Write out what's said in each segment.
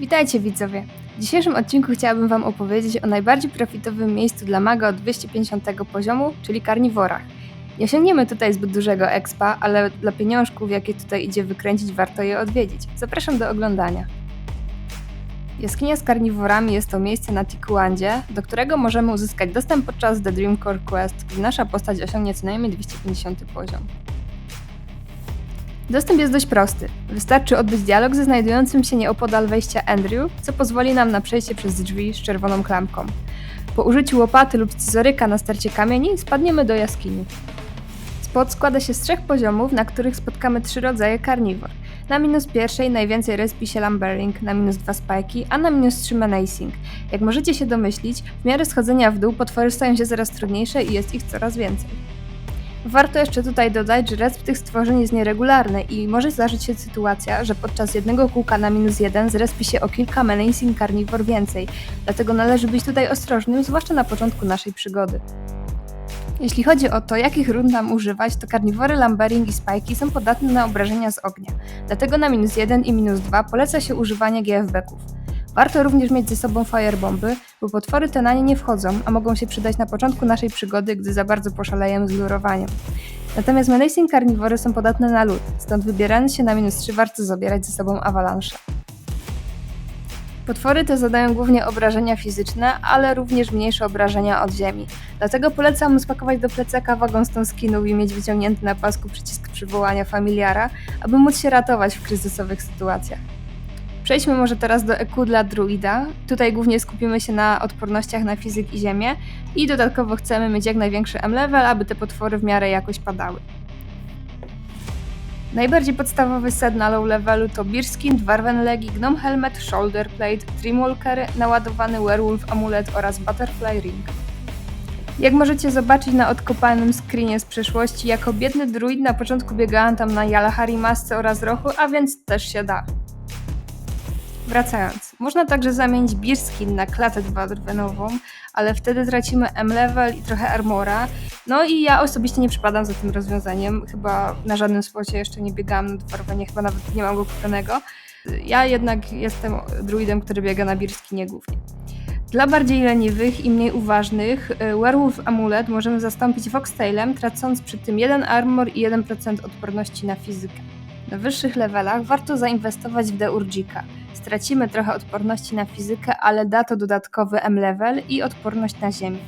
Witajcie widzowie! W dzisiejszym odcinku chciałabym Wam opowiedzieć o najbardziej profitowym miejscu dla maga od 250 poziomu, czyli karniworach. Nie osiągniemy tutaj zbyt dużego expa, ale dla pieniążków, jakie tutaj idzie wykręcić, warto je odwiedzić. Zapraszam do oglądania. Jaskinia z karniworami jest to miejsce na Tikuandzie, do którego możemy uzyskać dostęp podczas The Dream Core Quest, gdy nasza postać osiągnie co najmniej 250 poziom. Dostęp jest dość prosty. Wystarczy odbyć dialog ze znajdującym się nieopodal wejścia Andrew, co pozwoli nam na przejście przez drzwi z czerwoną klamką. Po użyciu łopaty lub scyzoryka na stercie kamieni spadniemy do jaskini. Spot składa się z 3 poziomów, na których spotkamy 3 rodzaje karniwor. Na -1 najwięcej respi się lumbering, na -2 spajki, a na -3 menacing. Jak możecie się domyślić, w miarę schodzenia w dół potwory stają się coraz trudniejsze i jest ich coraz więcej. Warto jeszcze tutaj dodać, że resp tych stworzeń jest nieregularny i może zdarzyć się sytuacja, że podczas jednego kółka na -1 zrespi się o kilka menacing carnivore więcej, dlatego należy być tutaj ostrożnym, zwłaszcza na początku naszej przygody. Jeśli chodzi o to, jakich run nam używać, to karniwory lumbering i spajki są podatne na obrażenia z ognia, dlatego na -1 i -2 poleca się używanie GF-beków. Warto również mieć ze sobą firebomby, bo potwory te na nie nie wchodzą, a mogą się przydać na początku naszej przygody, gdy za bardzo poszalejemy z lurowaniem. Natomiast menacing karniwory są podatne na lód, stąd wybierając się na -3 warto zabierać ze sobą avalanche. Potwory te zadają głównie obrażenia fizyczne, ale również mniejsze obrażenia od ziemi. Dlatego polecam spakować do plecaka wagon stone skinów i mieć wyciągnięty na pasku przycisk przywołania familiara, aby móc się ratować w kryzysowych sytuacjach. Przejdźmy może teraz do EQ dla druida. Tutaj głównie skupimy się na odpornościach na fizyk i ziemię i dodatkowo chcemy mieć jak największy M-level, aby te potwory w miarę jakoś padały. Najbardziej podstawowy set na low levelu to Bearskin, Dwarven Legi, Gnome Helmet, Shoulder Plate, Dreamwalker, naładowany Werewolf Amulet oraz Butterfly Ring. Jak możecie zobaczyć na odkopanym screenie z przeszłości, jako biedny druid na początku biegałam tam na Jalahari masce oraz rochu, a więc też się da. Wracając, można także zamienić Bearskin na klatę dwarvenową, ale wtedy tracimy M-level i trochę armora. No i ja osobiście nie przypadam za tym rozwiązaniem, chyba na żadnym spocie jeszcze nie biegałam na dwarvenie, chyba nawet nie mam go kupionego. Ja jednak jestem druidem, który biega na Bearskinie głównie. Dla bardziej leniwych i mniej uważnych Werewolf Amulet możemy zastąpić Foxtailem, tracąc przy tym 1 armor i 1% odporności na fizykę. Na wyższych levelach warto zainwestować w Deurgika. Stracimy trochę odporności na fizykę, ale da to dodatkowy M-level i odporność na ziemię.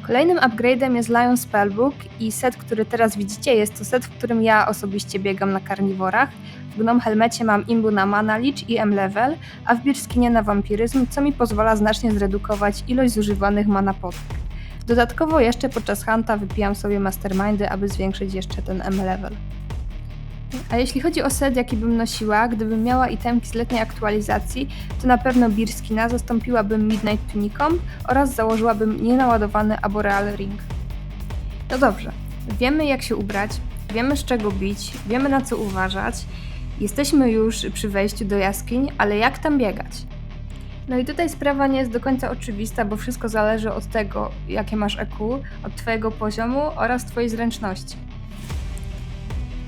Kolejnym upgrade'em jest Lion Spellbook i set, który teraz widzicie, jest to set, w którym ja osobiście biegam na karniworach. W Gnome Helmecie mam imbu na Mana Leech i M-level, a w Bearskinie na Vampiryzm, co mi pozwala znacznie zredukować ilość zużywanych mana potek. Dodatkowo jeszcze podczas hunta wypijam sobie mastermindy, aby zwiększyć jeszcze ten M-level. A jeśli chodzi o set, jaki bym nosiła, gdybym miała itemki z letniej aktualizacji, to na pewno Bearskina zastąpiłabym Midnight Tuniką oraz założyłabym nienaładowany Arboreal Ring. No dobrze, wiemy jak się ubrać, wiemy z czego bić, wiemy na co uważać, jesteśmy już przy wejściu do jaskiń, ale jak tam biegać? No i tutaj sprawa nie jest do końca oczywista, bo wszystko zależy od tego, jakie masz EQ, od twojego poziomu oraz twojej zręczności.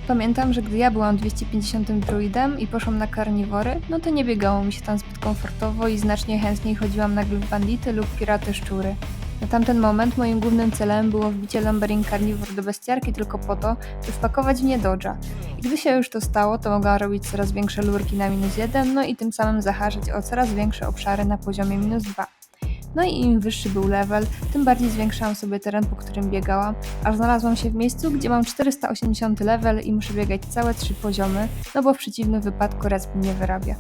Pamiętam, że gdy ja byłam 250 druidem i poszłam na karniwory, no to nie biegało mi się tam zbyt komfortowo i znacznie chętniej chodziłam na Glyph Bandity lub Piraty Szczury. Na tamten moment moim głównym celem było wbicie Lumbering Carnivore do bestiarki tylko po to, by wpakować w nie dodża. I gdy się już to stało, to mogłam robić coraz większe lurki na -1, no i tym samym zahaczyć o coraz większe obszary na poziomie -2. No i im wyższy był level, tym bardziej zwiększałam sobie teren, po którym biegałam, aż znalazłam się w miejscu, gdzie mam 480 level i muszę biegać całe 3 poziomy, no bo w przeciwnym wypadku resp mnie wyrabia.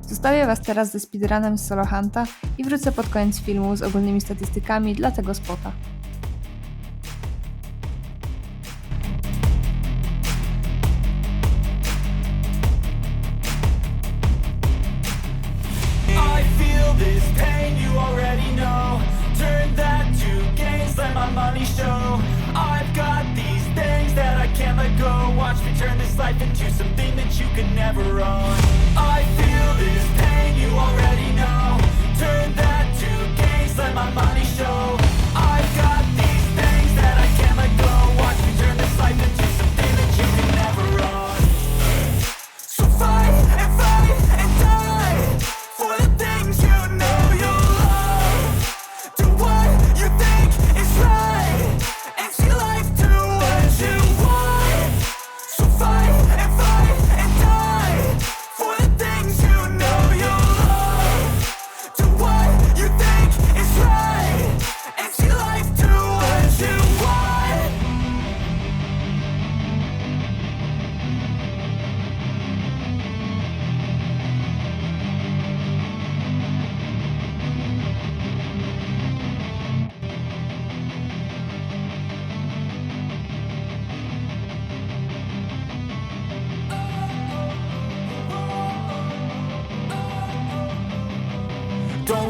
Zostawię Was teraz ze speedrunem z Solo Hunta i wrócę pod koniec filmu z ogólnymi statystykami dla tego spota. This pain you already know. Turn that to gains, let my money show. I've got these things that I can't let go. Watch me turn this life into something that you could never own. I feel this pain you already know. Turn that to gains, let my money show. I've got these things that I can't let go. Watch me turn this life into something that you could never own. So fight and die.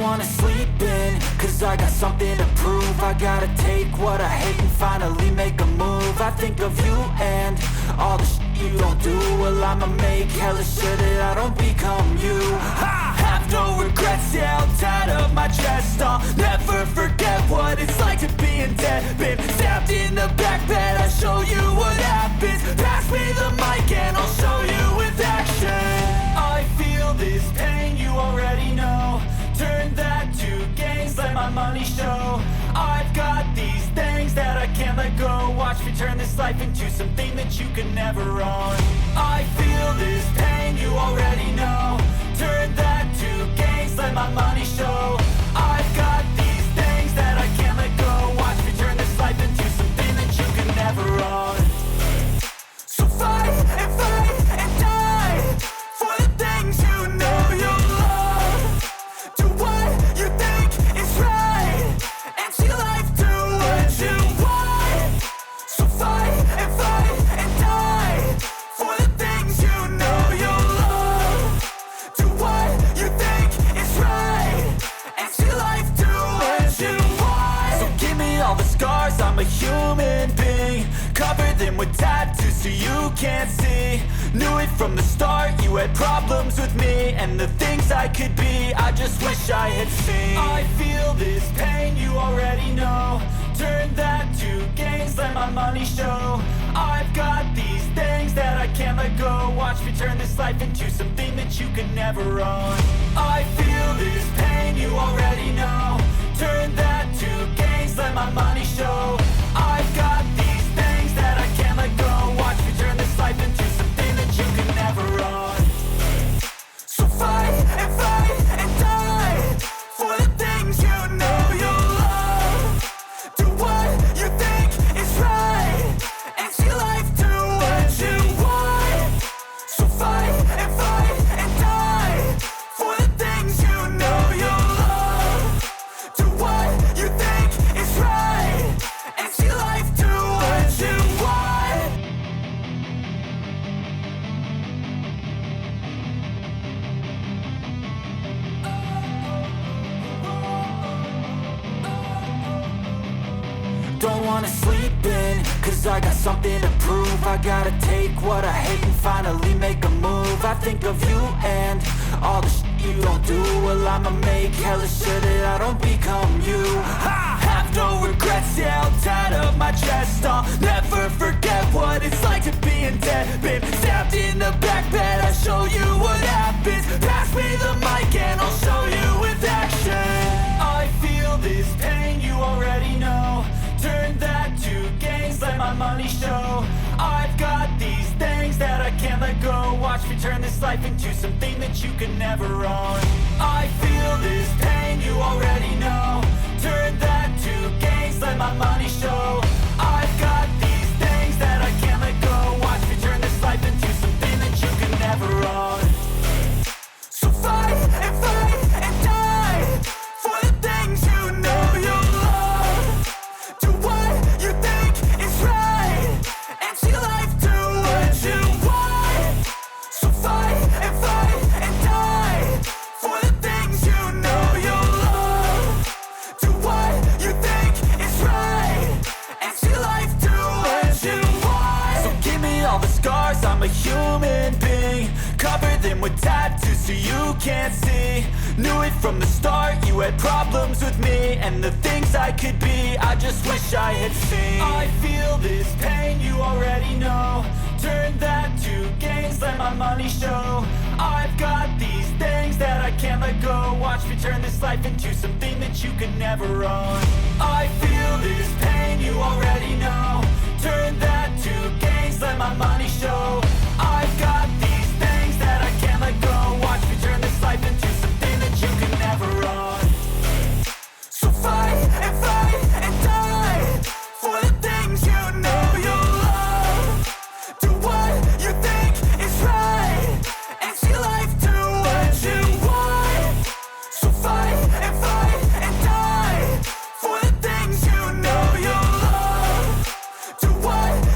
wanna sleep in, cause I got something to prove. I gotta take what I hate and finally make a move. I think of you and all the shit you don't do. Well, I'ma make hella sure that I don't become you. I have no regrets, yeah, I'll tie up my chest. I'll never forget what it's like to be in debt. Been stabbed in the back bed, I'll show you what happens. Pass me the mic and I'll show you with action. I feel this pain, you already know. Turn that to gains, let my money show. I've got these things that I can't let go. Watch me turn this life into something that you can never own. I feel this pain, you already know. Turn that to gains, let my money show. I've got these things that I can't let go. Watch me turn this life into something that you can never own. So fight and die for the things you know you love. Do what you think is right and see life do what you want. So fight and die for the things you know you love. Do what you think is right and see life do what you want. So give me all the scars, I'm a human being. Cover them with tattoos so you can't see. Knew it from the start, you had problems with me and the things I could be, I just wish I had seen. I feel this pain, you already know. Turn that to gains, let my money show. I've got these things that I can't let go. Watch me turn this life into something that you can never own. I feel this pain, you already know. Turn that to gains, let my money show. I've got these things that I can't let go. Watch me turn this life into something that you can never own. So fight and die for the things you know you love. Do what you think is right and see life do what you want. So fight and die for the things you know you love. Do what you think is right and see life do what you want. Don't wanna sleep in, cause I got something to prove. I gotta take what I hate and finally make a move. I think of you and all the shit you don't do. Well, I'ma make hella sure that I don't become you. I have no regrets, yeah, I'll tie up my chest. I'll never forget what it's like to be in debt. Been stabbed in the back bed, I'll show you what happens. Pass me the mic and I'll show you with action. I feel this pain, you already know. Turn that to gains, let my money show. I've got these things that I can't let go. Watch me turn this life into something that you can never own. I feel this pain, you already know. Turn that to gains, let my money show. I've got these things that I can't let go. Watch me turn this life into something that you can never own. So fight and die for the things you know you love. Do what you think is right and see life do what you want. So fight and die for the things you know you love. Do what you think is right and see life do what you want. So give me all the scars, I'm a human being. Cover them with tattoos so you can't see. Knew it from the start, you had problems with me and the things I could be, I just wish I had seen. I feel this pain, you already know. Turn that to gains, let my money show. I've got these things that I can't let go. Watch me turn this life into something that you can never own. I feel this pain, you already know. Turn that to gains, let my money show. I've got these things that I can't let go. Watch me turn this life into something that you can never own. So fight and die for the things you know you love. Do what you think is right and see life do what you want. So fight and die for the things you know you love. Do what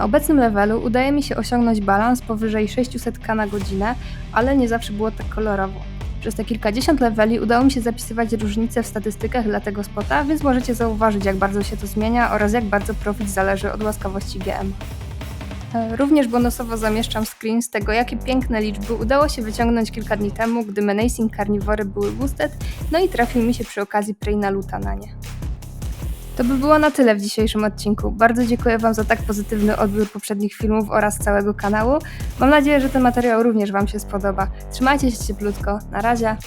Na obecnym levelu udaje mi się osiągnąć balans powyżej 600k na godzinę, ale nie zawsze było tak kolorowo. Przez te kilkadziesiąt leveli udało mi się zapisywać różnice w statystykach dla tego spota, więc możecie zauważyć, jak bardzo się to zmienia oraz jak bardzo profit zależy od łaskawości GM. Również bonusowo zamieszczam screen z tego, jakie piękne liczby udało się wyciągnąć kilka dni temu, gdy Menacing Carnivory były boosted, no i trafił mi się przy okazji Prey na luta na nie. To by było na tyle w dzisiejszym odcinku. Bardzo dziękuję Wam za tak pozytywny odbiór poprzednich filmów oraz całego kanału. Mam nadzieję, że ten materiał również Wam się spodoba. Trzymajcie się cieplutko. Na razie!